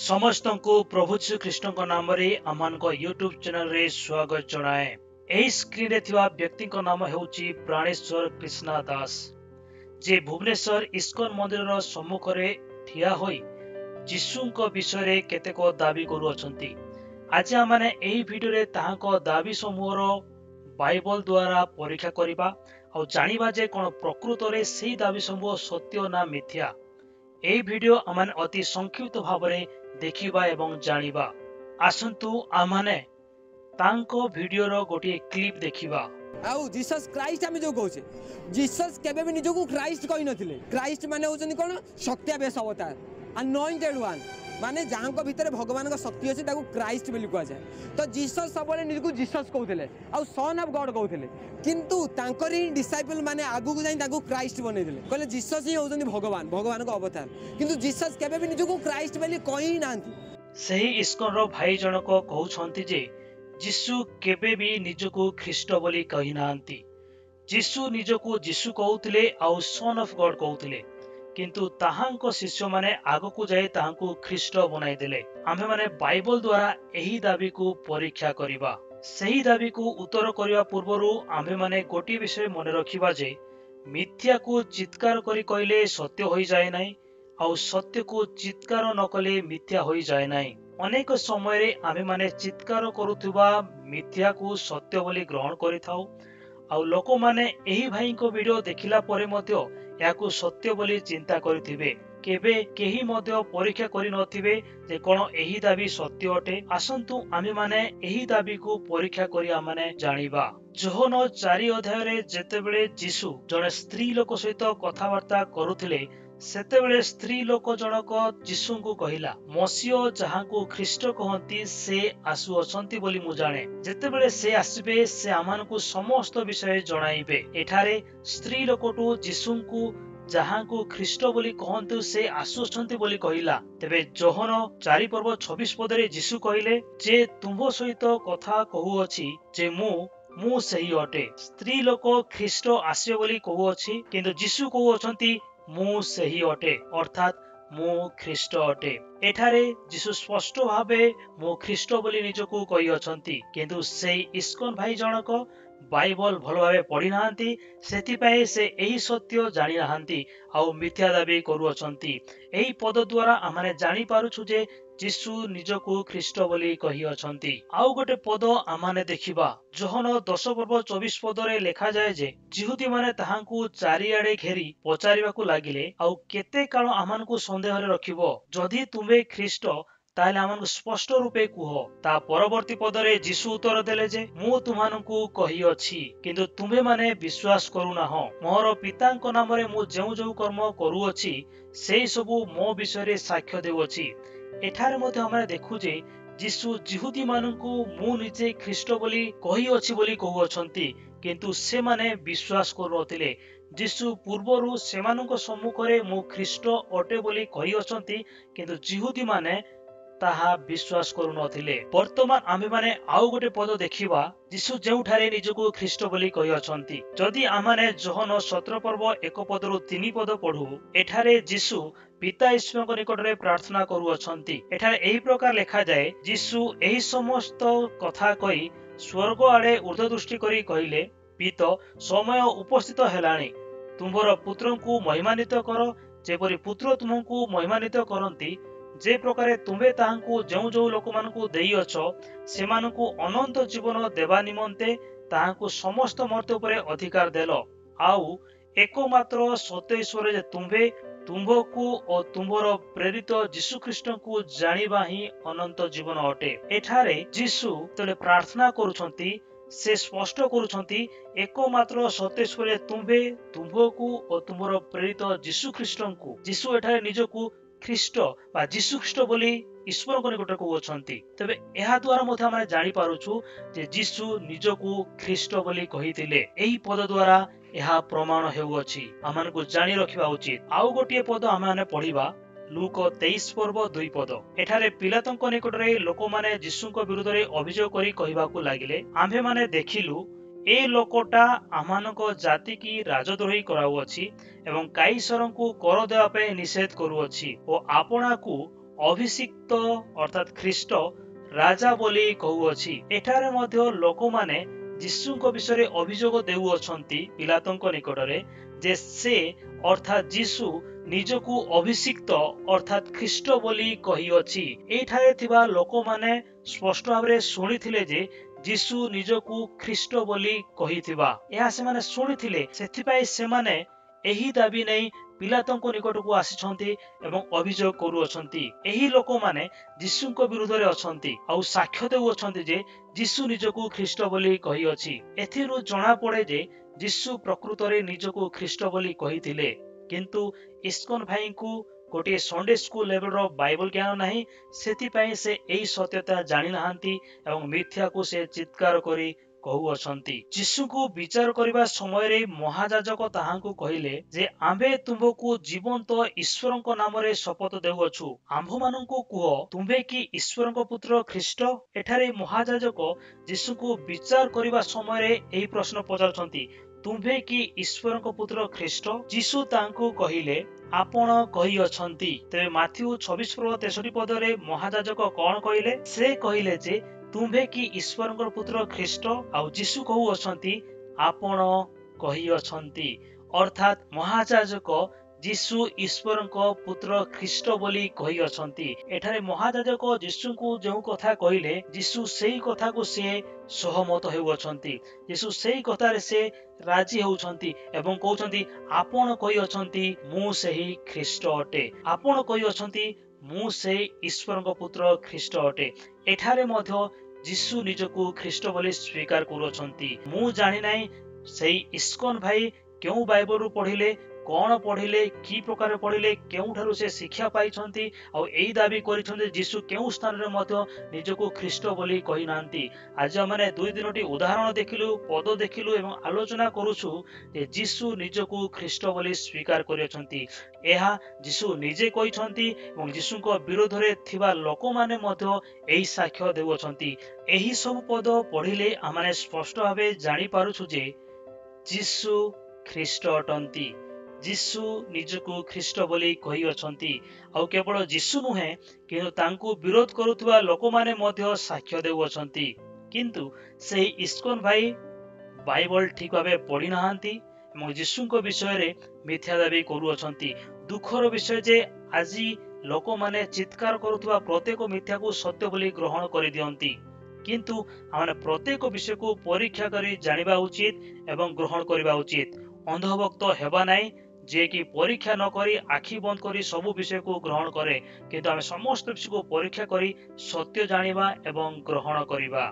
समस्त को प्रभु श्री कृष्ण नाम आम यूट्यूब चैनल रे स्वागत जनाए। यही स्क्रीन रे थिवा व्यक्ति नाम हेउची प्राणेश्वर कृष्णा दास, जे भुवनेश्वर इस्कन मंदिर सम्मुख रे ठिया होई जीशुଙ୍କ विषय केतेक दाबी करुअछंती। आज आमने एही भिडियो रे ताहाको दाबी समूहर बाइबल द्वारा परीक्षा करिबा और जानिबा जे कोन प्रकृत रे सेही दाबी समूह सत्य ना मिथ्या। एही भिडियो आमने अति संक्षिप्त भाव में देखिबा एवं जानिबा। आसंतु आमने तांको भिडियो रो गोटे क्लिप देखिबा। आउ जीसस क्राइस्ट आमे जो कहूचे, जीसस केबे भी निजको क्राइस्ट कहि नथिले। क्राइस्ट माने होचनी कोन? शक्तियावेश अवतार, अनॉइंटेड वन, माने जाहां भितर भगवान का शक्ति अछि ताकू क्राइस्ट बोली कहा जाय। तो जीसस सबले निजको जीसस कहउथिले आ सन ऑफ गॉड कहउथिले, किंतु तांकरी डिसाइपल माने आगु को जाई ताकू क्राइस्ट बनै दिले, कहले जीसस ही होचनी भगवान, भगवान का अवतार। किंतु जीसस केबे भी निजको क्राइस्ट बोली कहि नांती। सही इस्कन रो भाई जनक कहउछंती जे जीशु केबे भी निजको ख्रीष्ट बोली कहि नांती। जीशु निजको जीशु कहउथिले आ सन ऑफ गॉड कहउथिले, किंतु ताहांको शिष्य माने आगो को जाई ताहांको ख्रीष्ट बनाई देले। आमे माने बाइबल द्वारा एही दाबी को परीक्षा करिबा। सही दाबी को उत्तर करिबा पूर्वरु आमे माने गोटी विषय मन रखिबा जे मिथ्या को चित्कार करी कहले सत्य होई जाय नै, आउ सत्य को चित्कार न कले मिथ्या होई जाय नै। अनेक समय रे आमे माने चित्कार करुथुबा मिथ्या को सत्य बोली ग्रहण करिथाउ, आउ लोक माने एही भाई को वीडियो देखिला परे मध्य याकू सत्य बोली चिंता करिथिबे। केबे केही मध्य परीक्षा करि नथिबे जे कोन एही दाबी सत्य अटे। आसंतु आमे माने एही दाबी को परीक्षा करि आमाने जानिबा। जोहन 4 अध्याय रे जेतेबेले जीशु जने स्त्री लोक सहित कथावार्ता करुथिले, सेतेबेले स्त्री लोक जनक जीशु को कहिला, मसीह जहांको ख्रीष्ट कहंती से आसु अछंती बोली मु जाने। जेतेबेले से आसीबे से आमानकु समस्त विषय जणाइबे। एठारे स्त्री लोकटू जीशु को जहांको ख्रीष्ट बोली कहंतु से आसुछंती बोली कहिला। तेबे जोहन 4 पर्व 26 पदरे जीशु कहिले, जे तुम सहित कथा कहू अछि जे मु सही अटे। स्त्री लोक ख्रीष्ट आसीबे बोली कहू अछि, किंतु जीशु कहू अछंती मु सही अटे, अर्थात मु ख्रीष्ट अटे। एठारे जीशु स्पष्ट भावे मु ख्रीष्ट बोली निजको कहि अछंती, किंतु सेही इस्कन भाई जनक बाइबल भल भावे पढ़ी नाहांती, सेथिपाई से एही सत्य जानि नाहांती आउ मिथ्या दाबी करू अछंती। एही पद द्वारा आमाने जानि पारुछु जे जीशु निजको ख्रीष्ट बोली कहि अछंती। आउ गोटे पद आमाने देखिबा। जोहन 10 पर्व 24 पदरे लेखा जाय जे जिहुदी माने ताहांकु चारिआडे घेरी पचारिबाकू लागिले, आउ केते काल आमानकु संदेह रे रखिबो, जदि तुमे ख्रीष्ट ताहले आमानकु स्पष्ट रूपे कुह। ता परवर्ती पदरे जीशु उत्तर देले जे मु तुमानकु कहि अछि, किंतु तुमे माने विश्वास करू नाह। मोर पितांक नाम रे मु जेउ कर्म करू अछि सेही सबु मो विषय रे साक्ष्य देउ अछि। एठारे मध्ये हम देखु जे जीशु जिहुदी मानकु मु निजे ख्रीष्ट बोली कहि अछि बोली कहू अछंती, किंतु से माने विश्वास करू नथिले। जीशु पूर्वरु सेमानक सम्मुखरे मु ख्रीष्ट अटे बोली कहि अछंती, किंतु जिहुदी माने ताहा विश्वास करू नथिले। वर्तमान आमे माने आउ गोटे पद देखिबा। जीशु जेउठारे निजको ख्रीष्ट बोली कहि अछंती, जदि आमाने जोहन 17 पर्व 1 पदरु 3 पद पढु, एठारे जीशु पिता ईश्वरक निकटरे प्रार्थना करू अछंती। एठारे एही प्रकार लेखा जाए, जीशु एही समस्त कथा कहि स्वर्ग आडे ऊर्ध्व दृष्टि करी कहिले, पिता समय उपस्थित हेलाणी, तुमर पुत्रंकु महिमान्वित कर, जेपरि पुत्र तुमको महिमान्वित करंती, जे प्रकारे तुमे ताहांकु जो लोकमानकु देई अछ सेमानकु अनंत जीवन देवा निमंते ताहांकु समस्त मर्त्य उपरे अधिकार देलो, आउ एकमात्र सत्य ईश्वर जे तुम्भे तुम्भकु और तुम्भर प्रेरित जीशु ख्रीष्टंकु जानिबा ही अनंत जीवन अटे। एठारे जीशु तले प्रार्थना करूछंती, से स्पष्ट करूछंती एकमात्र सत्य ईश्वर तुम्भे तुम्भकु और तुम्भर प्रेरित जीशु ख्रीष्टंकु। जीशु एठारे निजकु ख्रीष्ट बा जीशु ख्रीष्ट बोली ईश्वर को निकट को अछंती। तबे एहा द्वारा मध्ये हम जानि पारुछु जे जीशु निजकु ख्रीष्ट बोली कहिथिले। एही पद द्वारा एहा प्रमाण हेउ अछि। हमनको जानि रखिबा उचित। आउ गोटिए पद आमे पढिबा। लूक 23 पर्व 2 पद। एठारे पिलातंक निकटरे लोक माने जीशुଙ୍କ विरुद्धरे अभियोग करी कहिबाकू लागिले, आम्भे माने देखिलु ए लोकटा आमानक जाति की राजद्रोही कराउ अछि एवं काईसरंकु कर देवा पे निषेध करू अछि ओ आपणाकू ଅଭିଷିକ୍ତ ଅର୍ଥାତ୍ ଖ୍ରୀଷ୍ଟ ରାଜା ବୋଲି କହୁଅଛି। ଏଠାରେ ମଧ୍ୟ ଲୋକମାନେ ଯୀଶୁଙ୍କ ବିଷୟରେ ଅଭିଯୋଗ ଦେଉଅଛନ୍ତି ପିଲାତଙ୍କ ନିକଟରେ ଯେ ସେ ଅର୍ଥାତ୍ ଯୀଶୁ ନିଜକୁ ଅଭିଷିକ୍ତ ଅର୍ଥାତ୍ ଖ୍ରୀଷ୍ଟ ବୋଲି କହିଅଛି। ଏଠାରେ ଥିବା ଲୋକମାନେ ସ୍ପଷ୍ଟ ଭାବରେ ଶୁଣିଥିଲେ ଯେ ଯୀଶୁ ନିଜକୁ ଖ୍ରୀଷ୍ଟ ବୋଲି କହିଥିବା। ଏହା ସେମାନେ ଶୁଣିଥିଲେ, ସେଥିପାଇଁ ସେମାନେ ଏହି ଦାବି ନେଇ ପିଲାତଙ୍କ ନିକଟକୁ ଆସିଛନ୍ତି ଏବଂ ଅଭିଯୋଗ କରୁଅଛନ୍ତି। ଏହି ଲୋକମାନେ ଯୀଶୁଙ୍କ ବିରୁଦ୍ଧରେ ଅଛନ୍ତି ଆଉ ସାକ୍ଷ୍ୟ ଦେଉଅଛନ୍ତି ଯେ ଯୀଶୁ ନିଜକୁ ଖ୍ରୀଷ୍ଟ ବୋଲି କହିଅଛି। ଏଥିରୁ ଜଣାପଡ଼େ ଯେ ଯୀଶୁ ପ୍ରକୃତରେ ନିଜକୁ ଖ୍ରୀଷ୍ଟ ବୋଲି କହିଥିଲେ, କିନ୍ତୁ ଇସ୍କନ ଭାଇଙ୍କୁ ଗୋଟିଏ ସଣ୍ଡେ ସ୍କୁଲ ଲେଭେଲର ବାଇବଲ ଜ୍ଞାନ ନାହିଁ, ସେଥିପାଇଁ ସେ ଏହି ସତ୍ୟତା ଜାଣିନାହାନ୍ତି ଏବଂ ମିଥ୍ୟାକୁ ସେ ଚିତ୍କାର କରି କହୁଅଛନ୍ତି। ଯୀଶୁଙ୍କୁ ବିଚାର କରିବା ସମୟରେ ମହାଯାଜକ ତାହାଙ୍କୁ କହିଲେ ଯେ ଆମ୍ଭେ ତୁମ୍ଭକୁ ଜୀବନ୍ତ ଈଶ୍ୱରଙ୍କ ନାମରେ ଶପଥ ଦେଉଅଛୁ, ଆମ୍ଭମାନଙ୍କୁ କୁହ ତୁମ୍ଭେ କି ଈଶ୍ୱରଙ୍କ ପୁତ୍ର ଖ୍ରୀଷ୍ଟ? ଏଠାରେ ମହାଯାଜକ ଯୀଶୁଙ୍କୁ ବିଚାର କରିବା ସମୟରେ ଏହି ପ୍ରଶ୍ନ ପଚାରୁଛନ୍ତି, ତୁମ୍ଭେ କି ଈଶ୍ୱରଙ୍କ ପୁତ୍ର ଖ୍ରୀଷ୍ଟ? ଯୀଶୁ ତାଙ୍କୁ କହିଲେ ଆପଣ କହିଅଛନ୍ତି। ତେବେ ମାଥ୍ୟୁ 26:63 ପଦରେ ମହାଯାଜକ କଣ କହିଲେ? ସେ କହିଲେ ଯେ ତୁମ୍ଭେ କି ଈଶ୍ୱରଙ୍କ ପୁତ୍ର ଖ୍ରୀଷ୍ଟ? ଆଉ ଯୀଶୁ କହୁଅଛନ୍ତି ଆପଣ କହିଅଛନ୍ତି। ଅର୍ଥାତ୍ ମହାଯାଜକ ଯୀଶୁ ଈଶ୍ୱରଙ୍କ ପୁତ୍ର ଖ୍ରୀଷ୍ଟ ବୋଲି କହିଅଛନ୍ତି। ଏଠାରେ ମହାଯାଜକ ଯୀଶୁଙ୍କୁ ଯେଉଁ କଥା କହିଲେ ଯୀଶୁ ସେହି କଥାକୁ ସେ ସହମତ ହେଉଅଛନ୍ତି। ଯୀଶୁ ସେହି କଥାରେ ସେ ରାଜି ହେଉଛନ୍ତି ଏବଂ କହୁଛନ୍ତି ଆପଣ କହିଅଛନ୍ତି ମୁଁ ସେହି ଖ୍ରୀଷ୍ଟ ଅଟେ। ଆପଣ କହିଅଛନ୍ତି ମୁଁ ସେହି ଈଶ୍ୱରଙ୍କ ପୁତ୍ର ଖ୍ରୀଷ୍ଟ ଅଟେ। ଏଠାରେ ମଧ୍ୟ ଯୀଶୁ ନିଜକୁ ଖ୍ରୀଷ୍ଟ ବୋଲି ସ୍ୱୀକାର କରୁଅଛନ୍ତି। ମୁଁ ଜାଣିନାହିଁ ସେହି ଇସ୍କନ ଭାଇ କେଉଁ ବାଇବଲରୁ ପଢିଲେ, କଣ ପଢିଲେ, କି ପ୍ରକାର ପଢିଲେ, କେଉଁଠାରୁ ସେ ଶିକ୍ଷା ପାଇଛନ୍ତି ଆଉ ଏହି ଦାବି କରିଛନ୍ତି ଯୀଶୁ କେଉଁ ସ୍ଥାନରେ ମଧ୍ୟ ନିଜକୁ ଖ୍ରୀଷ୍ଟ ବୋଲି କହିନାହାନ୍ତି। ଆଜି ଆମେ 2-3ଟି ଉଦାହରଣ ଦେଖିଲୁ, ପଦ ଦେଖିଲୁ ଏବଂ ଆଲୋଚନା କରୁଛୁ ଯେ ଯୀଶୁ ନିଜକୁ ଖ୍ରୀଷ୍ଟ ବୋଲି ସ୍ୱୀକାର କରିଅଛନ୍ତି। ଏହା ଯୀଶୁ ନିଜେ କହିଛନ୍ତି ଏବଂ ଯୀଶୁଙ୍କ ବିରୋଧରେ ଥିବା ଲୋକମାନେ ମଧ୍ୟ ଏହି ସାକ୍ଷ୍ୟ ଦେଉଅଛନ୍ତି। ଏହି ସବୁ ପଦ ପଢିଲେ ଆମେ ସ୍ପଷ୍ଟ ଭାବେ ଜାଣିପାରୁଛୁ ଯେ ଯୀଶୁ ଖ୍ରୀଷ୍ଟ ଅଟନ୍ତି। ଯୀଶୁ ନିଜକୁ ଖ୍ରୀଷ୍ଟ ବୋଲି କହିଅଛନ୍ତି। ଆଉ କେବଳ ଯୀଶୁ ନୁହେଁ, କିନ୍ତୁ ତାଙ୍କୁ ବିରୋଧ କରୁଥିବା ଲୋକମାନେ ମଧ୍ୟ ସାକ୍ଷ୍ୟ ଦେଉଅଛନ୍ତି। କିନ୍ତୁ ସେହି ଇସ୍କନ ଭାଇ ବାଇବଲ ଠିକ ଭାବେ ପଢି ନାହାନ୍ତି ଏବଂ ଯୀଶୁଙ୍କ ବିଷୟରେ ମିଥ୍ୟା ଦାବି କରୁଅଛନ୍ତି। ଦୁଃଖର ବିଷୟ ଯେ ଆଜି ଲୋକମାନେ ଚିତ୍କାର କରୁଥିବା ପ୍ରତ୍ୟେକ ମିଥ୍ୟାକୁ ସତ୍ୟ ବୋଲି ଗ୍ରହଣ କରିଦିଅନ୍ତି, କିନ୍ତୁ ଆମେ ପ୍ରତ୍ୟେକ ବିଷୟକୁ ପରୀକ୍ଷା କରି ଜାଣିବା ଉଚିତ ଏବଂ ଗ୍ରହଣ କରିବା ଉଚିତ। ଅନ୍ଧଭକ୍ତ ହେବା ନାହିଁ ଯିଏକି ପରୀକ୍ଷା ନ କରି ଆଖି ବନ୍ଦ କରି ସବୁ ବିଷୟକୁ ଗ୍ରହଣ କରେ, କିନ୍ତୁ ଆମେ ସମସ୍ତ ବିଷୟକୁ ପରୀକ୍ଷା କରି ସତ୍ୟ ଜାଣିବା ଏବଂ ଗ୍ରହଣ କରିବା।